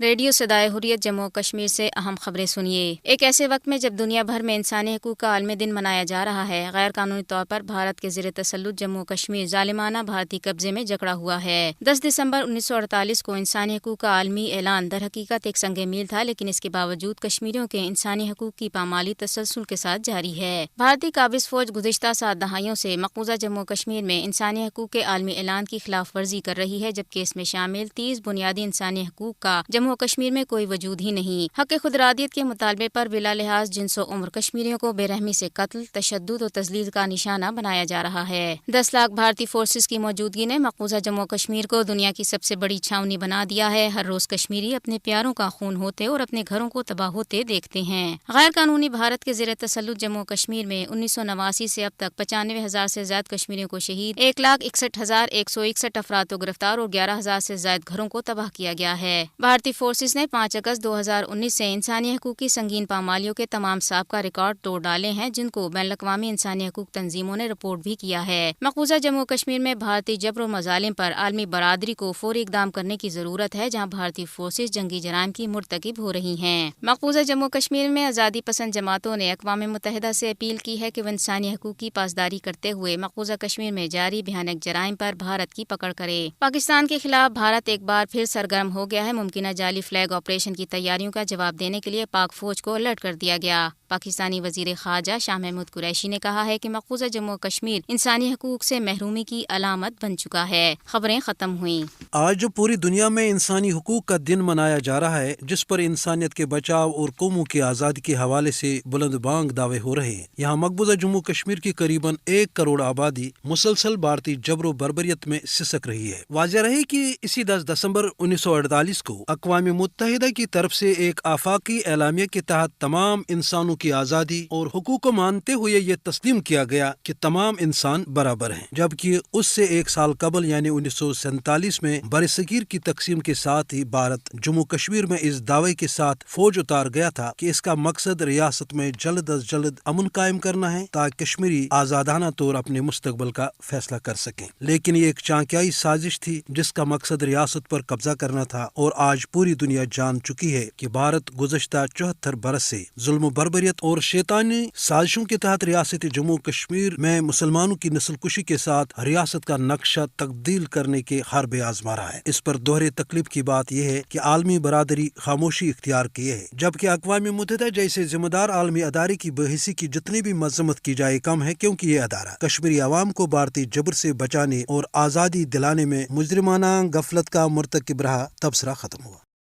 Radio صدائے حریت جموں و کشمیر سے اہم خبریں سنیے۔ ایک ایسے وقت میں جب دنیا بھر میں انسانی حقوق کا عالمی دن منایا جا رہا ہے، غیر قانونی طور پر بھارت کے زیر تسلط جموں و کشمیر ظالمانہ بھارتی قبضے میں جکڑا ہوا ہے۔ 10 دسمبر 1948 کو انسانی حقوق کا عالمی اعلان در حقیقت ایک سنگ میل تھا، لیکن اس کے باوجود کشمیریوں کے انسانی حقوق کی پامالی تسلسل کے ساتھ جاری ہے۔ بھارتی قابض فوج گزشتہ 7 دہائیوں سے مقبوضہ جموں و کشمیر میں انسانی حقوق کے عالمی اعلان کی خلاف ورزی کر رہی ہے، جبکہ اس میں شامل 30 بنیادی انسانی حقوق کا جموں و کشمیر میں کوئی وجود ہی نہیں۔ حق خودارادیت کے مطالبے پر بلا لحاظ جنس و عمر کشمیریوں کو بے رحمی سے قتل، تشدد و تذلیل کا نشانہ بنایا جا رہا ہے۔ 10 لاکھ بھارتی فورسز کی موجودگی نے مقبوضہ جموں و کشمیر کو دنیا کی سب سے بڑی چھاونی بنا دیا ہے۔ ہر روز کشمیری اپنے پیاروں کا خون ہوتے اور اپنے گھروں کو تباہ ہوتے دیکھتے ہیں۔ غیر قانونی بھارت کے زیر تسلط جموں و کشمیر میں 1989 سے اب تک 95,000 سے زائد کشمیریوں کو شہید، 1,61,161 افراد کو گرفتار اور 11,000 سے زائد گھروں کو تباہ کیا گیا ہے۔ بھارتی فورسز نے 5 اگست 2019 سے انسانی حقوق کی سنگین پامالیوں کے تمام سابقہ ریکارڈ توڑ ڈالے ہیں، جن کو بین الاقوامی انسانی حقوق تنظیموں نے رپورٹ بھی کیا ہے۔ مقبوضہ جموں و کشمیر میں بھارتی جبر و مظالم پر عالمی برادری کو فوری اقدام کرنے کی ضرورت ہے، جہاں بھارتی فورسز جنگی جرائم کی مرتکب ہو رہی ہیں۔ مقبوضہ جموں و کشمیر میں آزادی پسند جماعتوں نے اقوام متحدہ سے اپیل کی ہے کہ وہ انسانی حقوق کی پاسداری کرتے ہوئے مقبوضہ کشمیر میں جاری بھیانک جرائم پر بھارت کی پکڑ کرے۔ پاکستان کے خلاف بھارت ایک بار پھر سرگرم ہو گیا ہے۔ ممکنہ جعلی فلیگ آپریشن کی تیاریوں کا جواب دینے کے لیے پاک فوج کو الرٹ کر دیا گیا۔ پاکستانی وزیر خارجہ شاہ محمود قریشی نے کہا ہے کہ مقبوضہ جموں و کشمیر انسانی حقوق سے محرومی کی علامت بن چکا ہے۔ خبریں ختم ہوئیں۔ آج جو پوری دنیا میں انسانی حقوق کا دن منایا جا رہا ہے، جس پر انسانیت کے بچاؤ اور قوموں کی آزادی کے حوالے سے بلند بانگ دعوے ہو رہے ہیں، یہاں مقبوضہ جموں کشمیر کی قریباً 1 کروڑ آبادی مسلسل بھارتی جبر و بربریت میں سسک رہی ہے۔ واضح رہے کہ اسی 10 دسمبر 1948 کو اقوام متحدہ کی طرف سے ایک آفاقی اعلامیہ کے تحت تمام انسانوں کی آزادی اور حقوق کو مانتے ہوئے یہ تسلیم کیا گیا کہ تمام انسان برابر ہیں، جبکہ اس سے 1 سال قبل یعنی 1947 میں برصغیر کی تقسیم کے ساتھ ہی بھارت جموں کشمیر میں اس دعوے کے ساتھ فوج اتار گیا تھا کہ اس کا مقصد ریاست میں جلد از جلد امن قائم کرنا ہے تاکہ کشمیری آزادانہ طور اپنے مستقبل کا فیصلہ کر سکیں۔ لیکن یہ ایک چانکیائی سازش تھی جس کا مقصد ریاست پر قبضہ کرنا تھا، اور آج پوری دنیا جان چکی ہے کہ بھارت گزشتہ 74 برس سے ظلم و بربریت اور شیطانی سازشوں کے تحت ریاست جموں کشمیر میں مسلمانوں کی نسل کشی کے ساتھ ریاست کا نقشہ تبدیل کرنے کے حربے آزما رہا ہے۔ اس پر دوہرے تکلیف کی بات یہ ہے کہ عالمی برادری خاموشی اختیار کیے ہے، جبکہ اقوام متحدہ جیسے ذمہ دار عالمی ادارے کی بے حسی کی جتنی بھی مذمت کی جائے کم ہے، کیونکہ یہ ادارہ کشمیری عوام کو بھارتی جبر سے بچانے اور آزادی دلانے میں مجرمانہ غفلت کا مرتکب رہا۔ تبصرہ ختم ہوا۔